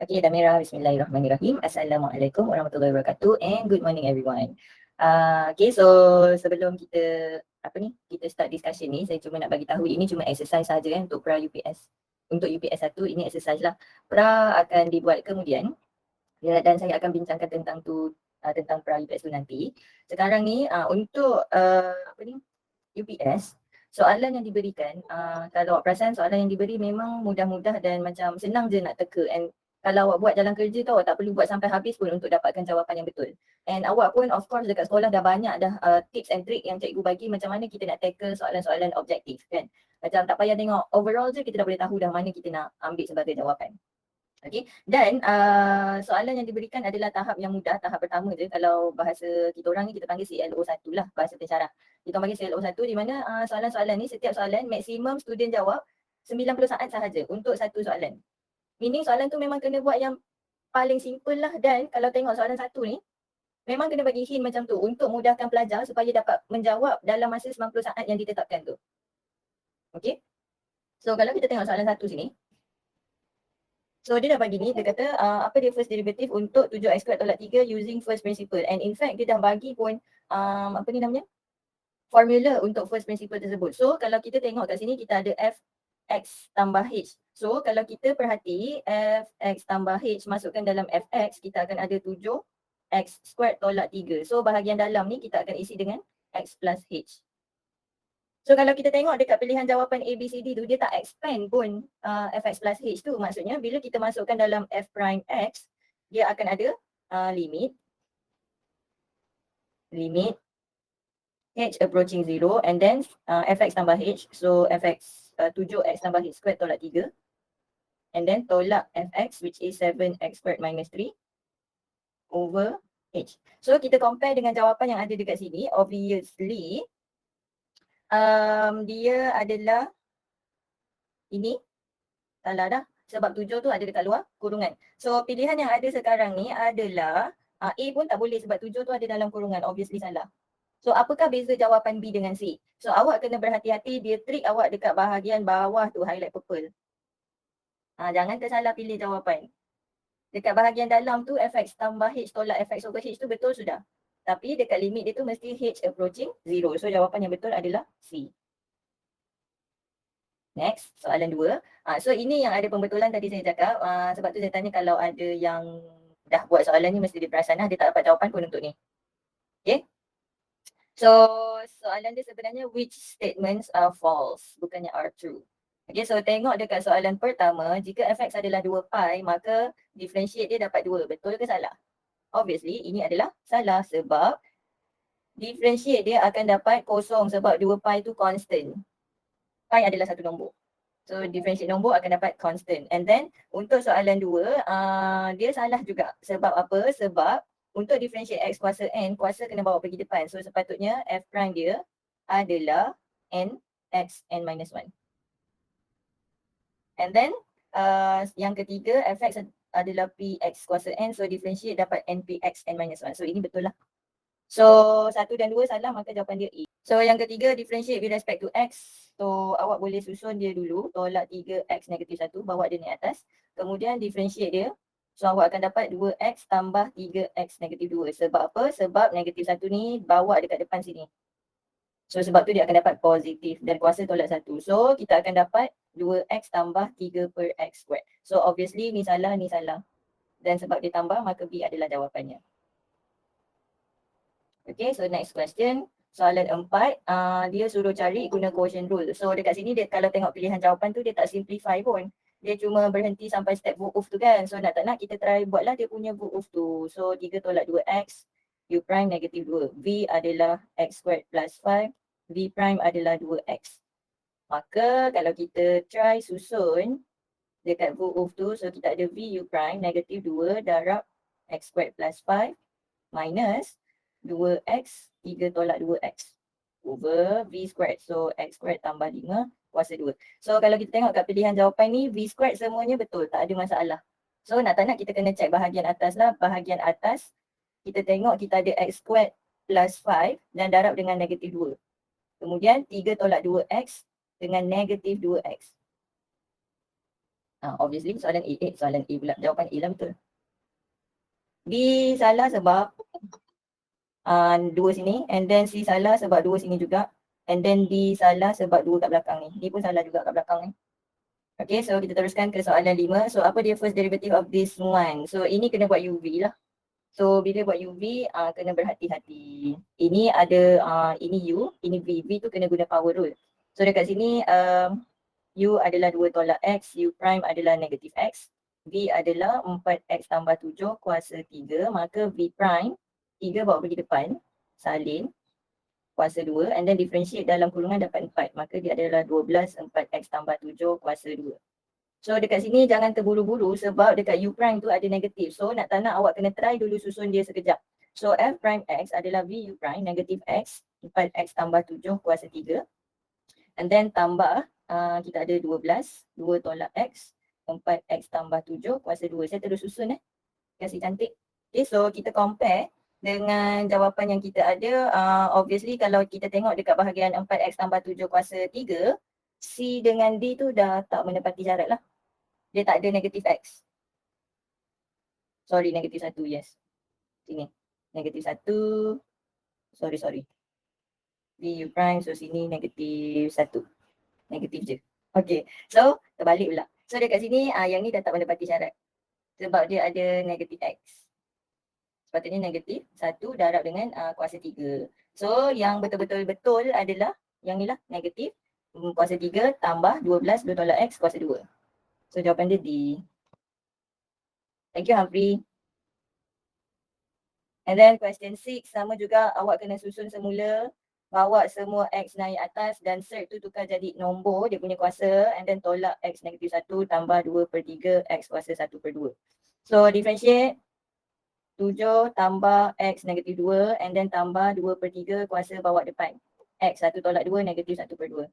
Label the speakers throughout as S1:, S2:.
S1: Okay, dah merah. Bismillahirrahmanirrahim. Assalamualaikum warahmatullahi wabarakatuh and good morning everyone. Okay, so sebelum kita kita start discussion ni, saya cuma nak bagi tahu ini cuma exercise saja untuk pra UPS. Untuk UPS 1 ini exercise lah. Pra akan dibuat kemudian dan saya akan bincangkan tentang tentang pra UPS tu nanti. Sekarang ni untuk UPS, soalan yang diberikan, kalau awak perasan soalan yang diberi memang mudah-mudah dan macam senang je nak teka, and kalau awak buat dalam kerja tu awak tak perlu buat sampai habis pun untuk dapatkan jawapan yang betul. And awak pun of course dekat sekolah dah banyak dah tips and trick yang cikgu bagi macam mana kita nak tackle soalan-soalan objektif kan. Macam tak payah tengok overall je, kita dah boleh tahu dah mana kita nak ambil sebagai jawapan. Okay, dan soalan yang diberikan adalah tahap yang mudah, tahap pertama je. Kalau bahasa kita orang ni kita panggil CLO1 lah, bahasa pensyarah. Kita panggil CLO1 di mana soalan-soalan ni, setiap soalan maksimum student jawab 90 saat sahaja untuk satu soalan. Meaning soalan tu memang kena buat yang paling simple lah, dan kalau tengok soalan satu ni memang kena bagi hint macam tu untuk mudahkan pelajar supaya dapat menjawab dalam masa 90 saat yang ditetapkan tu. Okay, so kalau kita tengok soalan satu sini, so dia dah bagi ni, dia kata apa dia first derivative untuk 7x² tolak 3 using first principle, and in fact dia dah bagi pun formula untuk first principle tersebut. So kalau kita tengok kat sini kita ada fx tambah h. So kalau kita perhati fx tambah h masukkan dalam fx, kita akan ada 7x² tolak 3. So bahagian dalam ni kita akan isi dengan x plus h. So kalau kita tengok dekat pilihan jawapan A, B, C, D tu, dia tak expand pun fx plus h tu. Maksudnya bila kita masukkan dalam f prime x, dia akan ada limit h approaching 0 and then fx tambah h. So fx 7x tambah h squared tolak 3 and then tolak fx which is 7x squared minus 3 over h. So kita compare dengan jawapan yang ada dekat sini, obviously dia adalah ini salah dah, sebab 7 tu ada dekat luar kurungan. So pilihan yang ada sekarang ni adalah A pun tak boleh sebab 7 tu ada dalam kurungan, obviously salah. So apakah beza jawapan B dengan C? So awak kena berhati-hati, dia trick awak dekat bahagian bawah tu, highlight purple. Jangan tersalah pilih jawapan. Dekat bahagian dalam tu fx tambah h tolak fx over h tu betul sudah. Tapi dekat limit dia tu mesti h approaching 0. So jawapan yang betul adalah C. Next, soalan 2. So ini yang ada pembetulan tadi saya cakap. Sebab tu saya tanya kalau ada yang dah buat soalan ni mesti dia perasan lah, dia tak dapat jawapan pun untuk ni. Okay. So soalan dia sebenarnya which statements are false, bukannya are true. Okay, so tengok dekat soalan pertama, jika fx adalah 2 pi, maka differentiate dia dapat 2. Betul ke salah? Obviously ini adalah salah sebab differentiate dia akan dapat kosong sebab 2 pi tu constant. Pi adalah satu nombor. So differentiate nombor akan dapat constant. And then untuk soalan 2, dia salah juga. Sebab apa? Sebab untuk differentiate x kuasa n, kuasa kena bawa pergi depan. So sepatutnya f prime dia adalah n x n minus 1. And then yang ketiga, fx adalah px kuasa n. So differentiate dapat npx n minus 1. So ini betul lah. So 1 dan 2 salah, maka jawapan dia A. So yang ketiga, differentiate with respect to x. So awak boleh susun dia dulu, tolak 3x negatif 1, bawa dia naik atas. Kemudian differentiate dia. So awak akan dapat 2x tambah 3x negatif 2. Sebab apa? Sebab negatif 1 ni bawa dekat depan sini. So sebab tu dia akan dapat positif dan kuasa tolak 1. So kita akan dapat 2x tambah 3 per x squared. So obviously ni salah, ni salah. Dan sebab dia tambah, maka B adalah jawapannya. Okay, so next question. Soalan 4, dia suruh cari guna quotient rule. So dekat sini dia kalau tengok pilihan jawapan tu dia tak simplify pun. Dia cuma berhenti sampai step VOOF tu kan. So nak tak nak kita try buatlah dia punya VOOF tu. So 3 tolak 2x, U prime negatif 2. V adalah x squared plus 5. V prime adalah 2x. Maka kalau kita try susun dekat VOOF tu, so kita ada V U prime negatif 2 darab x squared plus 5 minus 2x, 3 tolak 2x over V squared. So x squared tambah 5 kuasa 2. So kalau kita tengok kat pilihan jawapan ni, V squared semuanya betul, tak ada masalah. So nak tak nak kita kena check bahagian atas lah. Bahagian atas kita tengok kita ada x squared plus 5 dan darab dengan negatif 2. Kemudian 3 tolak 2x dengan negatif 2x. Obviously soalan A pula. Jawapan A lah betul. B salah sebab 2 sini, and then C salah sebab 2 sini juga, and then D salah sebab 2 kat belakang ni. D pun salah juga kat belakang ni. Okay, so kita teruskan ke soalan 5. So apa dia first derivative of this one? So ini kena buat UV lah. So bila buat UV, kena berhati-hati. Ini ada, ini U, ini V. V tu kena guna power rule. So dekat sini, U adalah 2 tolak X, U prime adalah negatif X. V adalah 4X tambah 7 kuasa 3, maka V prime 3 bawa pergi depan, salin, kuasa 2, and then differentiate dalam kurungan dapat 4. Maka dia adalah 12 4X tambah 7 kuasa 2. So dekat sini jangan terburu-buru sebab dekat U prime tu ada negatif. So nak tak nak awak kena try dulu susun dia sekejap. So F prime X adalah V U prime negatif X, 4X tambah 7 kuasa 3. And then tambah, kita ada 12, 2 tolak X, 4X tambah 7 kuasa 2. Saya terus susun kasih cantik. Okay, so kita compare dengan jawapan yang kita ada. Obviously kalau kita tengok dekat bahagian 4X tambah 7 kuasa 3, C dengan D tu dah tak menepati syarat lah. Dia tak ada negatif X. Sorry, negatif 1, yes. Sini, negatif 1. Sorry. V U prime, so sini negatif 1. Negatif je. Okay, so terbalik pula. So dekat sini, yang ni dah tak menepati syarat. Sebab dia ada negatif X. Sepatutnya negatif 1 darab dengan kuasa 3. So yang betul-betul betul adalah yang ni lah, negatif kuasa 3 tambah 12 2 tolak X kuasa 2. So jawapan dia D. Thank you Humphrey. And then question 6, sama juga awak kena susun semula, bawa semua X naik atas dan cert tu tukar jadi nombor dia punya kuasa, and then tolak X negatif 1 tambah 2 per 3 X kuasa 1 per 2. So differentiate 7 tambah X negatif 2 and then tambah 2 per 3 kuasa bawa depan. X 1 tolak 2 negatif 1 per 2.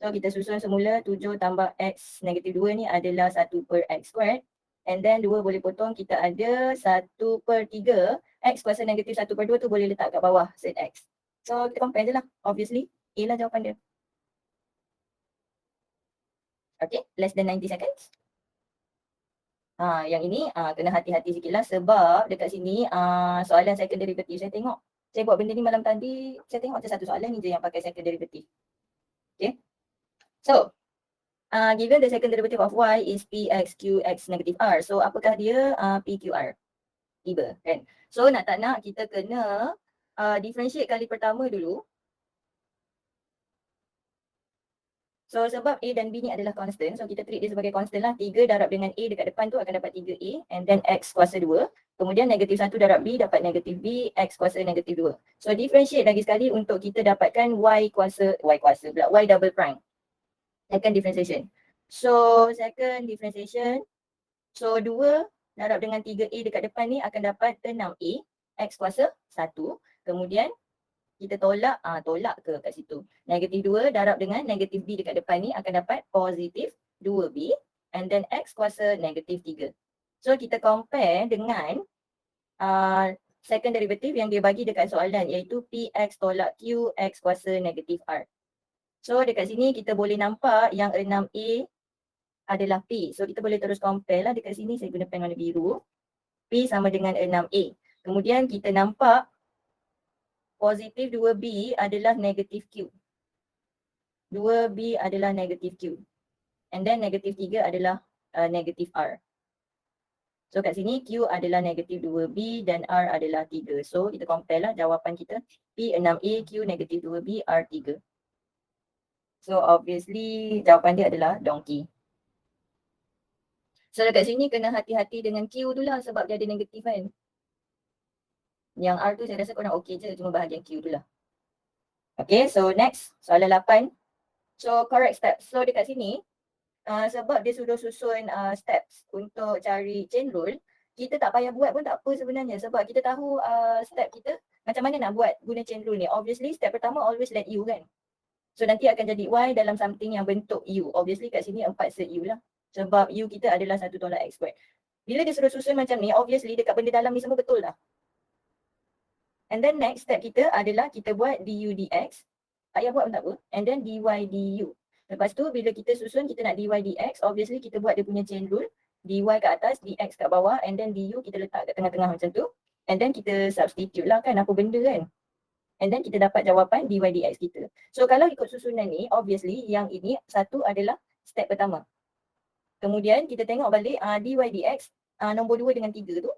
S1: So kita susun semula 7 tambah X negatif 2 ni adalah 1 per X squared. And then 2 boleh potong, kita ada 1 per 3. X kuasa negatif 1 per 2 tu boleh letak kat bawah set X. So kita compare je lah. Obviously, A lah jawapan dia. Okay, less than 90 seconds. Yang ini kena hati-hati sikit lah sebab dekat sini soalan second derivative saya tengok. Saya buat benda ni malam tadi, saya tengok macam satu soalan ni je yang pakai second derivative. Okay. So, given the second derivative of y is px qx negative r. So, apakah dia pqr? Tiba kan. So, nak tak nak kita kena differentiate kali pertama dulu. So, sebab A dan B ni adalah constant, so kita treat dia sebagai constant lah. 3 darab dengan A dekat depan tu akan dapat 3A and then X kuasa 2. Kemudian negatif 1 darab B dapat negatif B, X kuasa negatif 2. So, differentiate lagi sekali untuk kita dapatkan Y double prime. Second differentiation. So, second differentiation. So, 2 darab dengan 3A dekat depan ni akan dapat 6A, X kuasa 1. Kemudian, kita tolak ke kat situ. Negatif 2 darab dengan negatif B dekat depan ni akan dapat positif 2B and then X kuasa negatif 3. So kita compare dengan second derivative yang dia bagi dekat soalan iaitu PX tolak Q X kuasa negatif R. So dekat sini kita boleh nampak yang 6A adalah P. So kita boleh terus compare lah dekat sini, saya guna pen warna biru. P sama dengan 6A. Kemudian kita nampak positif 2B adalah negatif Q. 2B adalah negatif Q. And then negatif 3 adalah negatif R. So kat sini Q adalah negatif 2B dan R adalah 3. So kita compare lah jawapan kita. P 6A, Q negatif 2B, R 3. So obviously jawapan dia adalah donkey. So dekat sini kena hati-hati dengan Q tu lah sebab dia ada negatif kan. Yang R tu saya rasa korang okey je, cuma bahagian Q tu lah. Okay, so next, soalan 8. So correct steps. So dekat sini, sebab dia sudah susun steps untuk cari chain rule, kita tak payah buat pun tak apa sebenarnya sebab kita tahu step kita macam mana nak buat guna chain rule ni. Obviously step pertama always let U kan. So nanti akan jadi Y dalam something yang bentuk U. Obviously kat sini 4 set U lah. Sebab U kita adalah 1 tolak X squared. Bila dia suruh susun macam ni, obviously dekat benda dalam ni semua betul lah. And then next step kita adalah kita buat du dx. Tak payah buat pun tak apa. And then dy du. Lepas tu bila kita susun kita nak dy dx, obviously kita buat dia punya chain rule. Dy kat atas, dx kat bawah, and then du kita letak kat tengah-tengah macam tu. And then kita substitute lah kan apa benda kan. And then kita dapat jawapan dy dx kita. So kalau ikut susunan ni, obviously yang ini satu adalah step pertama. Kemudian kita tengok balik dy dx nombor 2 dengan 3 tu.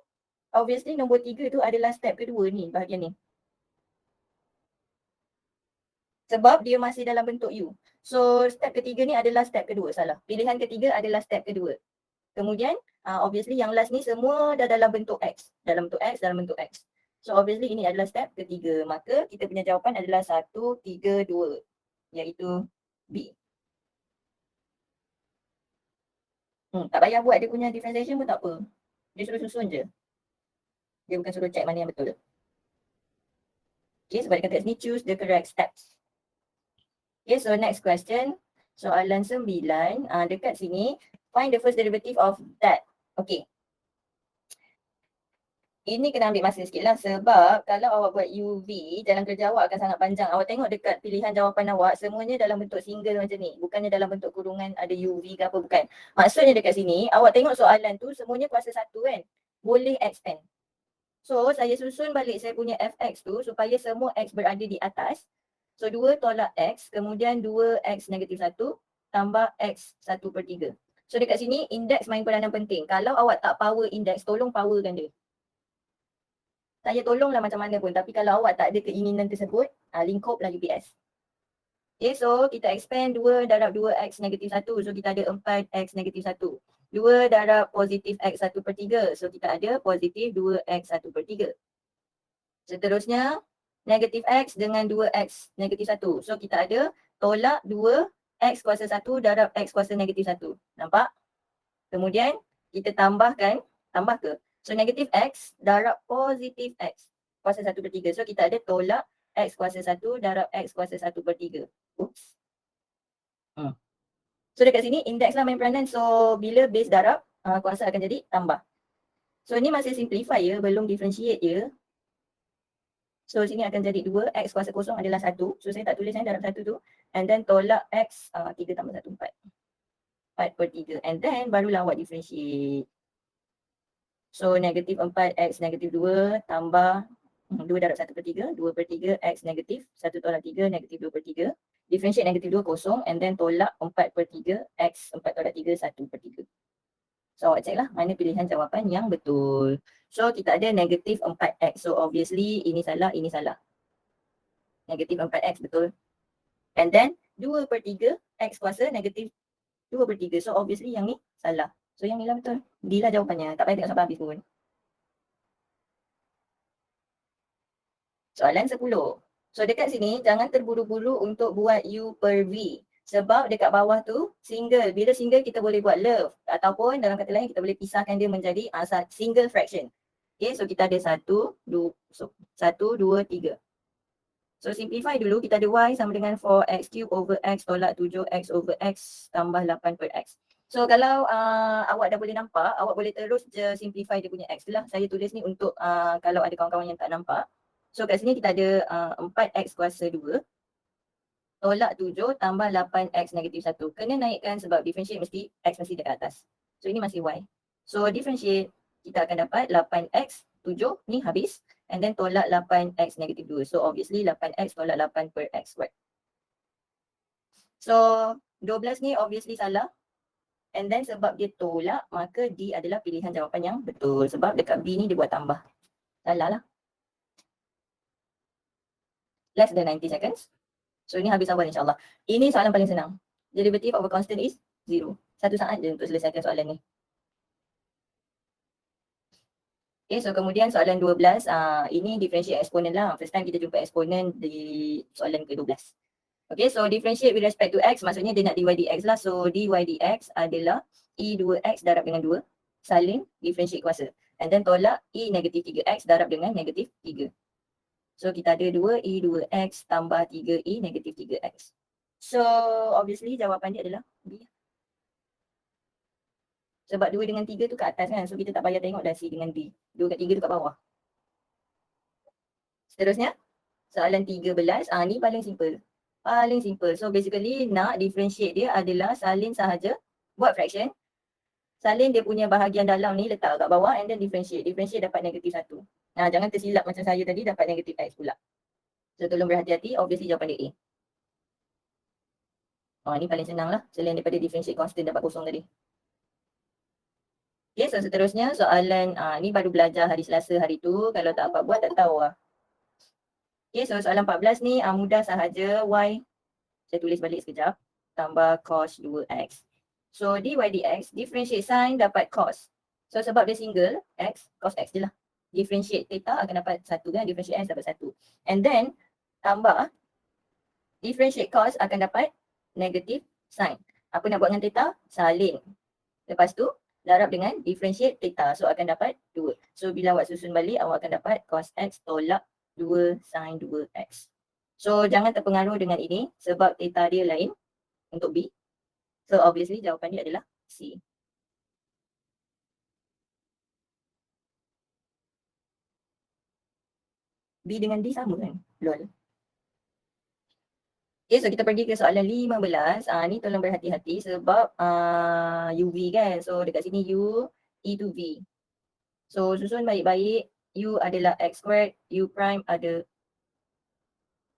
S1: Obviously nombor 3 tu adalah step kedua ni, bahagian ni. Sebab dia masih dalam bentuk U. So step ketiga ni adalah step kedua, salah. Pilihan ketiga adalah step kedua. Kemudian obviously yang last ni semua dah dalam bentuk X. Dalam bentuk X, dalam bentuk X. So obviously ini adalah step ketiga. Maka kita punya jawapan adalah 1, 3, 2. Iaitu B. Tak payah buat dia punya differentiation pun tak apa. Dia suruh susun je. Dia bukan suruh check mana yang betul. Okay, sebab dia kata kat sini choose the correct steps. Okay, so next question. Soalan 9. Dekat sini, find the first derivative of that. Okay. Ini kena ambil masa sikit lah sebab kalau awak buat UV, jalan kerja awak akan sangat panjang. Awak tengok dekat pilihan jawapan awak, semuanya dalam bentuk single macam ni. Bukannya dalam bentuk kurungan ada UV ke apa, bukan. Maksudnya dekat sini, awak tengok soalan tu semuanya kuasa 1 kan. Boleh expand. So, saya susun balik saya punya fx tu supaya semua x berada di atas. So 2 tolak X, kemudian 2X negatif 1 tambah X 1/3. So dekat sini indeks main peranan penting. Kalau awak tak power indeks, tolong powerkan dia. Saya tolonglah macam mana pun, tapi kalau awak tak ada keinginan tersebut, lingkuplah UPS. Okay, so kita expand 2 darab 2X negatif 1. So kita ada 4X negatif 1. 2 darab positif X 1/3. So kita ada positif 2X 1/3. Seterusnya, negatif X dengan 2X negatif 1. So kita ada tolak 2X kuasa 1 darab X kuasa negatif 1. Nampak? Kemudian kita tambahkan, tambah ke? So negatif X darab positif X kuasa 1/3. So kita ada tolak X kuasa 1 darab X kuasa 1/3. Oops. So dekat sini indeks lah main peranan. So bila base darab, kuasa akan jadi tambah. So ni masih simplify ya, belum differentiate ya. So sini akan jadi 2, X kuasa kosong adalah 1. So saya tak tulis darab 1 tu. And then tolak X, 3 tambah 1, 4. 4/3. And then barulah awak differentiate. So negatif 4X negatif 2 tambah 2 darab 1/3. 2/3 X negatif, 1 tolak 3 negatif 2/3. Differentiate negatif 2 kosong. And then tolak 4/3 X 4 tolak 3 1/3. So awak cek lah mana pilihan jawapan yang betul. So kita ada negatif 4X. So obviously ini salah, ini salah. Negatif 4X betul. And then 2/3 X kuasa negatif 2/3. So obviously yang ni salah. So yang ni lah betul. D lah jawapannya. Tak payah tengok sampai habis pun. Soalan 10. So dekat sini jangan terburu-buru untuk buat U per V. Sebab dekat bawah tu single. Bila single kita boleh buat love. Ataupun dalam kata lain kita boleh pisahkan dia menjadi single fraction. Okay, so kita ada 1, 2, 3. So simplify dulu, kita ada Y sama dengan 4X cube over X tolak 7X over X tambah 8 per X. So kalau awak dah boleh nampak, awak boleh terus je simplify dia punya X tu lah. Saya tulis ni untuk kalau ada kawan-kawan yang tak nampak. So kat sini kita ada 4X kuasa 2 tolak 7 tambah 8X negatif 1. Kena naikkan sebab differentiate mesti X mesti dekat atas. So ini masih Y. So differentiate, kita akan dapat 8X 7 ni habis. And then tolak 8X negatif 2. So obviously 8X tolak 8 per X squared. So 12 ni obviously salah. And then sebab dia tolak, maka D adalah pilihan jawapan yang betul. Sebab dekat B ni dia buat tambah. Salah lah. Less than 90 seconds. So ini habis awal insyaAllah. Ini soalan paling senang. Derivative of a constant is 0. 1 saat je untuk selesaikan soalan ni. Okay, so kemudian soalan 12. Ini differentiate exponent lah. First time kita jumpa exponent di soalan ke-12. Okay, so differentiate with respect to X. Maksudnya dia nak dy dx lah. So dy dx adalah E2X darab dengan 2. Salin differentiate kuasa. And then tolak E negatif 3X darab dengan negatif 3. So kita ada 2E2X tambah 3E negatif 3X. So obviously jawapan dia adalah B. Sebab 2 dengan 3 tu kat atas kan. So kita tak payah tengok dah C dengan D. 2 kat 3 tu kat bawah. Seterusnya, soalan 13. Ni paling simple. Paling simple. So basically nak differentiate dia adalah salin sahaja buat fraction. Salin dia punya bahagian dalam ni letak kat bawah and then differentiate. Differentiate dapat negatif 1. Nah, jangan tersilap macam saya tadi dapat negatif X pula. So tolong berhati-hati, obviously jawapan dia A. Ni paling senang lah selain daripada differentiate constant dapat kosong tadi. Okay, so seterusnya soalan ni baru belajar hari Selasa hari tu. Kalau tak apa buat tak tahu lah. Okay, so soalan 14 ni mudah sahaja. Y, saya tulis balik sekejap. Tambah cos 2x. So dy dx, differentiate sin dapat cos. So sebab dia single, x, cos x je lah. Differentiate theta akan dapat 1 kan, differentiate x dapat 1. And then tambah differentiate cos akan dapat negative sin. Apa nak buat dengan theta? Salin. Lepas tu darab dengan differentiate theta. So akan dapat 2. So bila awak susun balik, awak akan dapat cos x tolak 2 sin 2x. So jangan terpengaruh dengan ini sebab theta dia lain untuk B. So obviously jawapan dia adalah C. B dengan D sama kan? Lol. Okay, so kita pergi ke soalan 15. Ni tolong berhati-hati sebab UV kan. So dekat sini U, E to V. So susun baik-baik. U adalah X squared, U prime ada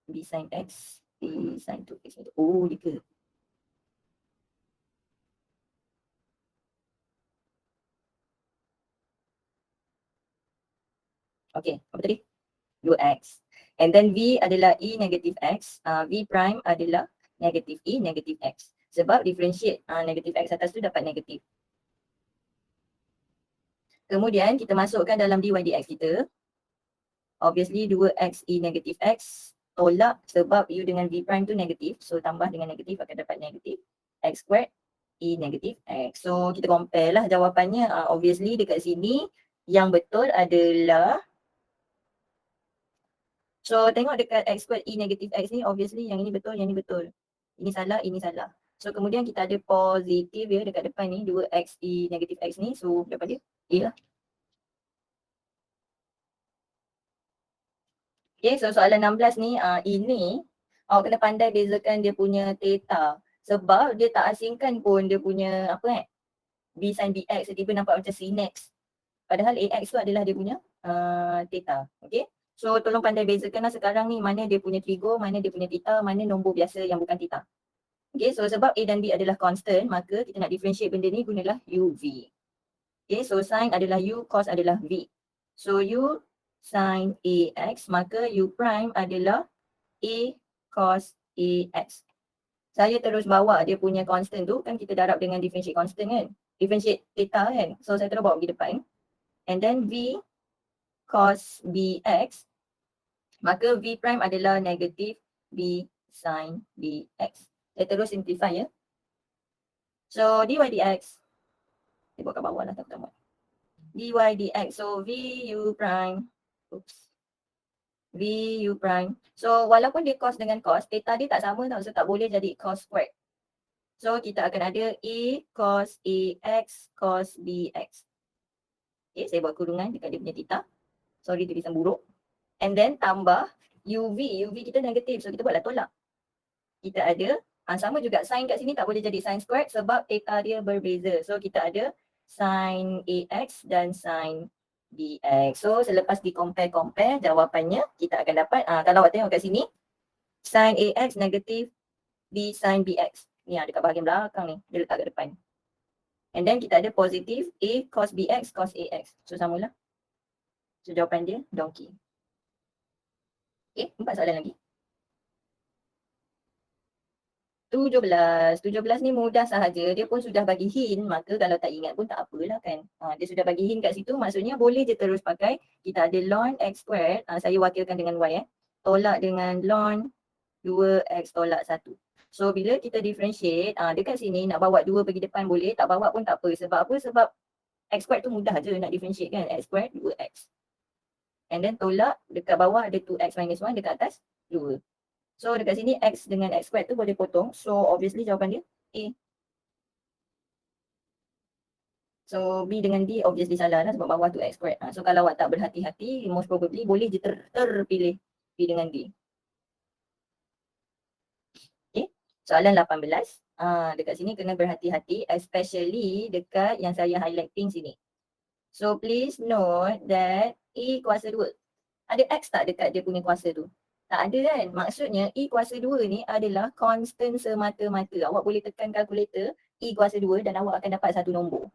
S1: B sin X, B sin 2X. Oh, dia ke? Okay, apa tadi? 2x. And then V adalah E negative X, V prime adalah negative E negative X. Sebab differentiate negative X atas tu dapat negatif. Kemudian kita masukkan dalam dy dx kita. Obviously 2x E negative X tolak sebab U dengan V prime tu negatif. So tambah dengan negatif akan dapat negatif X squared E negative X. So kita compare lah jawapannya. Obviously dekat sini yang betul adalah, so tengok dekat X squared E negative X ni, obviously yang ini betul, yang ini betul. Ini salah, ini salah. So kemudian kita ada positif ya dekat depan ni, 2x E negative X ni. So dapat dia A lah. Okay, so soalan 16 ni, ini awak kena pandai bezakan dia punya theta. Sebab dia tak asingkan pun dia punya apa B sin BX tiba-tiba nampak macam sin X. Padahal AX tu adalah dia punya theta. Okay. So tolong pandai bezakan lah sekarang ni mana dia punya trigo, mana dia punya theta, mana nombor biasa yang bukan theta. Okay, so sebab A dan B adalah constant, maka kita nak differentiate benda ni gunalah UV. Okay, so sin adalah U, cos adalah V. So U sin AX, maka U prime adalah A cos AX. Saya terus bawa dia punya constant tu, kan kita darab dengan differentiate constant kan. Differentiate theta kan. So saya terus bawa pergi depan. And then V cos BX, maka V prime adalah negatif B sin BX. Saya terus simplify ya. So dy dx, saya buat kat bawah lah tak muat. Dy dx, so V U prime, oops, V U prime. So walaupun dia cos dengan cos, theta dia tak sama tau. So tak boleh jadi cos squared. So kita akan ada A cos AX cos BX. Okay, saya buat kurungan dekat dia punya theta. Sorry tulisan buruk. And then tambah UV. UV kita negatif. So kita buatlah tolak. Kita ada sama juga sin kat sini tak boleh jadi sin squared sebab theta dia berbeza. So kita ada sin AX dan sin BX. So selepas di compare jawapannya kita akan dapat kalau awak tengok kat sini sin AX negatif B sin BX. Ni dekat bahagian belakang ni dia letak kat depan. And then kita ada positif A cos BX cos AX. So samalah. So jawapan dia donkey. Okay, 4 soalan lagi. 17 ni mudah sahaja. Dia pun sudah bagi hint, maka kalau tak ingat pun tak apalah kan. Dia sudah bagi hint kat situ, maksudnya boleh je terus pakai. Kita ada ln x squared, saya wakilkan dengan y tolak dengan ln 2x tolak 1. So bila kita differentiate, dekat sini nak bawa 2 pergi depan boleh, tak bawa pun tak apa. Sebab apa? Sebab x squared tu mudah je nak differentiate kan. X squared 2x. And then tolak dekat bawah ada 2x minus 1, dekat atas 2. So dekat sini x dengan x squared tu boleh potong. So obviously jawapan dia A. So B dengan D obviously salah lah sebab bawah tu x squared. So kalau awak tak berhati-hati, most probably boleh je terpilih B dengan D. Soalan 18. Dekat sini kena berhati-hati, especially dekat yang saya highlight pink sini. So please note that E kuasa 2. Ada X tak dekat dia punya kuasa tu? Tak ada kan? Maksudnya E kuasa 2 ni adalah constant semata-mata. Awak boleh tekan kalkulator E kuasa 2 dan awak akan dapat satu nombor.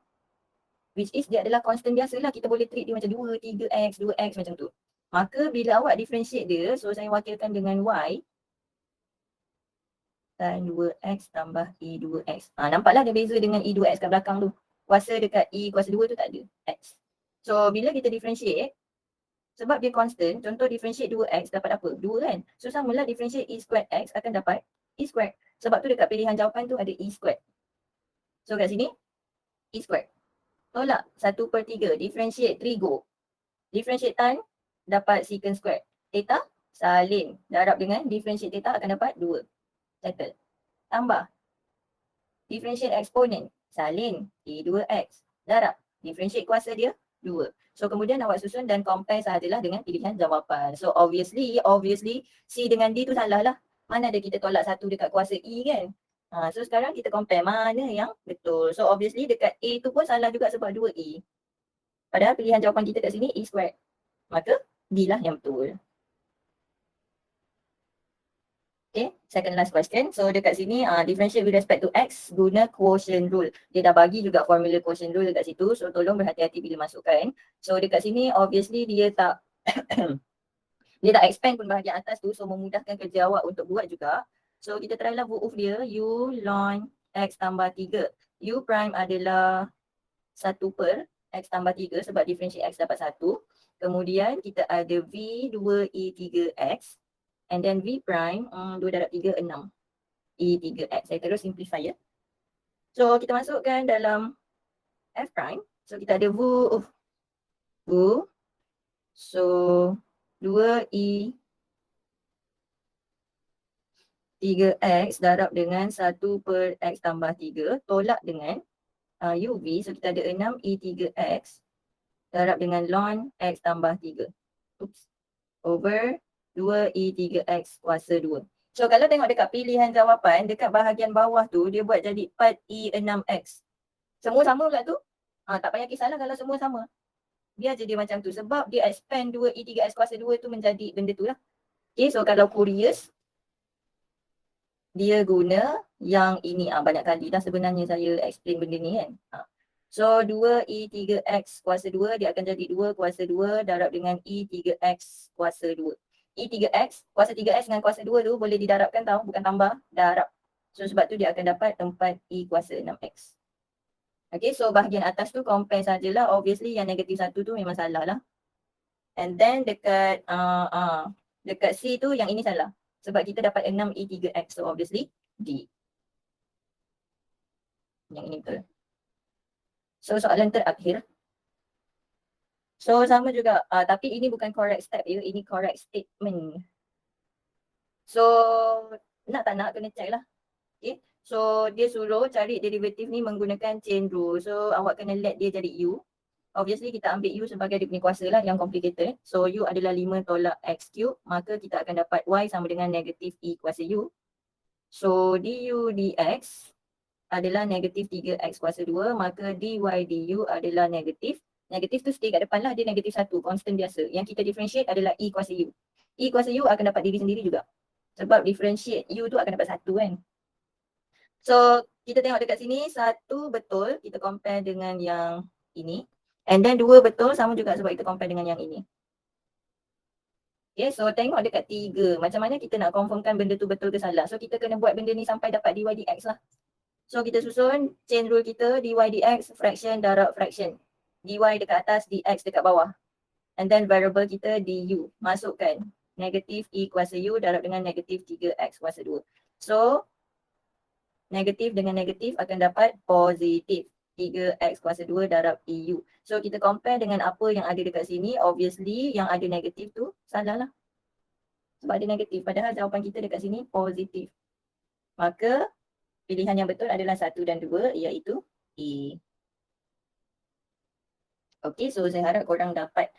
S1: Which is dia adalah constant biasa lah. Kita boleh treat dia macam 2, 3X, 2X macam tu. Maka bila awak differentiate dia, so saya wakilkan dengan Y sin 2X tambah E2X. Nampaklah dia beza dengan E2X kat belakang tu. Kuasa dekat E kuasa 2 tu tak ada X. So bila kita differentiate, sebab dia constant, contoh differentiate 2X dapat apa? 2 kan? So samalah differentiate E squared X akan dapat E squared. Sebab tu dekat pilihan jawapan tu ada E squared. So kat sini, E squared. Tolak 1/3, differentiate 3 go. Differentiate tan, dapat secant squared. Theta, salin. Darab dengan differentiate theta akan dapat 2. Settle. Tambah. Differentiate exponent, salin E2X. Darab. Differentiate kuasa dia, 2. So kemudian awak susun dan compare sahajalah dengan pilihan jawapan. So obviously C dengan D tu salah lah. Mana ada kita tolak satu dekat kuasa E kan? So sekarang kita compare mana yang betul. So obviously dekat A tu pun salah juga sebab 2E. Padahal pilihan jawapan kita kat sini E squared. Maka D lah yang betul. Okay, second last question. So dekat sini differentiate with respect to X guna quotient rule. Dia dah bagi juga formula quotient rule dekat situ. So tolong berhati-hati bila masukkan. So dekat sini obviously dia tak dia tak expand pun bahagian atas tu. So memudahkan kerja awak untuk buat juga. So kita try lah move dia. U ln X tambah 3. U prime adalah 1 per X tambah 3 sebab differentiate X dapat 1. Kemudian kita ada V 2E3X. And then V prime, 2 darab 3, 6. E3X. Saya terus simplify ya. So kita masukkan dalam F prime. So kita ada V. So 2E 3X darab dengan 1 per X tambah 3. Tolak dengan UV. So kita ada 6 E3X darab dengan ln X tambah 3. Oops. Over 2E3X kuasa 2. So kalau tengok dekat pilihan jawapan, dekat bahagian bawah tu, dia buat jadi 4E6X. Semua sama pula tu? Tak payah kisahlah kalau semua sama. Biar je dia macam tu. Sebab dia expand 2E3X kuasa 2 tu menjadi benda tu lah. Okay, so kalau curious, dia guna yang ini. Banyak kali dah sebenarnya saya explain benda ni kan. So 2E3X kuasa 2, dia akan jadi 2 kuasa 2 darab dengan E3X kuasa 2. E3X, kuasa 3X dengan kuasa 2 tu boleh didarabkan tau, bukan tambah, darab. So sebab tu dia akan dapat 4E kuasa 6X. Okay, so bahagian atas tu compare sajalah. Obviously yang negatif 1 tu memang salah lah. And then dekat dekat C tu yang ini salah. Sebab kita dapat 6E3X, so obviously D. Yang ini betul. So soalan terakhir. So sama juga, tapi ini bukan correct step ya, ini correct statement. So nak tak nak kena check lah. Okay. So dia suruh cari derivatif ni menggunakan chain rule. So awak kena let dia jadi U. Obviously kita ambil U sebagai dia punya kuasa lah yang complicated. So U adalah 5 tolak X cube. Maka kita akan dapat Y sama dengan negatif E kuasa U. So du dx adalah negatif 3X kuasa 2. Maka dy du adalah negatif. Negatif tu stay kat depan lah, dia negatif 1, constant biasa. Yang kita differentiate adalah E kuasa U. E kuasa U akan dapat diri sendiri juga. Sebab differentiate U tu akan dapat 1 kan. So kita tengok dekat sini, 1 betul, kita compare dengan yang ini. And then 2 betul, sama juga sebab kita compare dengan yang ini. Okay, so tengok dekat 3, macam mana kita nak confirmkan benda tu betul ke salah. So kita kena buat benda ni sampai dapat dy dx lah. So kita susun chain rule kita, dy dx, fraction darab fraction. Dy dekat atas, dx dekat bawah. And then variable kita du. Masukkan negatif E kuasa U darab dengan negatif 3X kuasa 2. So negatif dengan negatif akan dapat positif 3X kuasa 2 darab EU. So kita compare dengan apa yang ada dekat sini. Obviously yang ada negatif tu salah lah. Sebab ada negatif. Padahal jawapan kita dekat sini positif. Maka pilihan yang betul adalah 1 dan 2 iaitu E. Okay, so saya harap korang dapat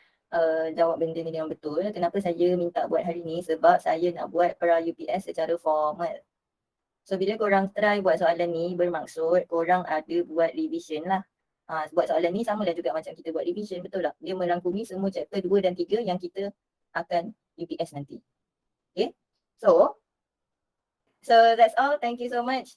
S1: jawab benda ni yang betul. Kenapa saya minta buat hari ni? Sebab saya nak buat pra UPS secara formal. So bila korang try buat soalan ni, bermaksud korang ada buat revision lah. Buat soalan ni sama lah juga macam kita buat revision, betul tak? Dia merangkumi semua chapter 2 dan 3 yang kita akan UPS nanti. Okay, so that's all. Thank you so much.